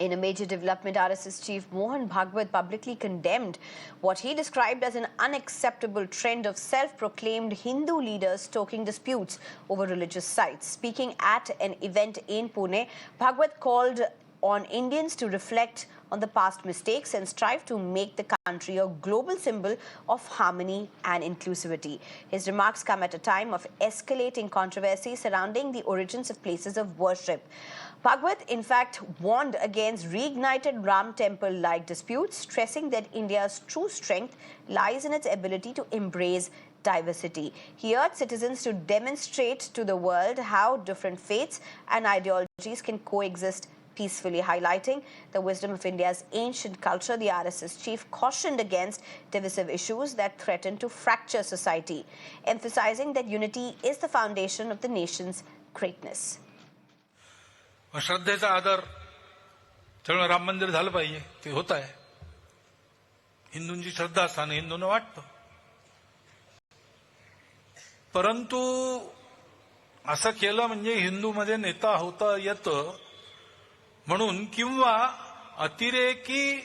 In a major development, RSS chief Mohan Bhagwat publicly condemned what he described as an unacceptable trend of self-proclaimed Hindu leaders stoking disputes over religious sites. Speaking at an event in Pune, Bhagwat called on Indians to reflect on the past mistakes and strive to make the country a global symbol of harmony and inclusivity. His remarks come at a time of escalating controversy surrounding the origins of places of worship. Bhagwat, in fact, warned against reignited Ram Temple-like disputes, stressing that India's true strength lies in its ability to embrace diversity. He urged citizens to demonstrate to the world how different faiths and ideologies can coexist peacefully. Highlighting the wisdom of India's ancient culture, the RSS chief cautioned against divisive issues that threaten to fracture society, emphasizing that unity is the foundation of the nation's greatness. श्रद्धेचा आदर सगळं राम मंदिर झालं पाहिजे, ते होत आहे. हिंदूंची श्रद्धा असताना हिंदूंना वाटतं. परंतु असं केलं म्हणजे हिंदूमध्ये नेता होता येतं म्हणून, किंवा अतिरेकी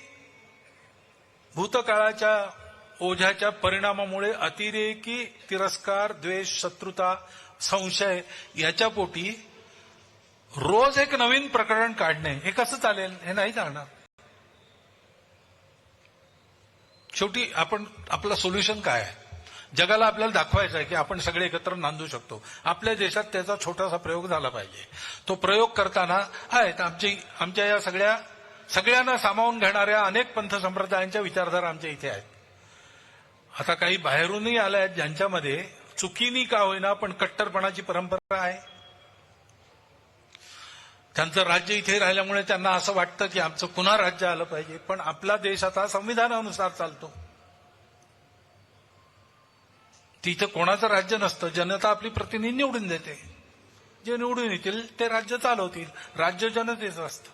भूतकाळाच्या ओझ्याच्या परिणामामुळे अतिरेकी तिरस्कार, द्वेष, शत्रुता, संशय याच्या पोटी रोज एक नवीन प्रकरण काढणे हे कसं चालेल? हे नाही चालणार. शेवटी आपलं सोल्युशन काय आहे? जगाला आपल्याला दाखवायचं आहे की आपण सगळे एकत्र नांदू शकतो. आपल्या देशात त्याचा छोटासा प्रयोग झाला पाहिजे. तो प्रयोग करताना आहेत आमच्या या सगळ्यांना सामावून घेणाऱ्या अनेक पंथ संप्रदायांच्या विचारधारा आमच्या इथे आहेत. आता काही बाहेरूनही आल्या आहेत ज्यांच्यामध्ये चुकीनी का होईना पण कट्टरपणाची परंपरा आहे. त्यांचं राज्य इथे राहिल्यामुळे त्यांना असं वाटतं की आमचं पुन्हा राज्य आलं पाहिजे. पण आपला देश आता संविधानानुसार चालतो. तिथे कोणाचं राज्य नसतं. जनता आपली प्रतिनिधी निवडून देते. जे निवडून येतील ते राज्य चालवतील. राज्य जनतेचं असतं.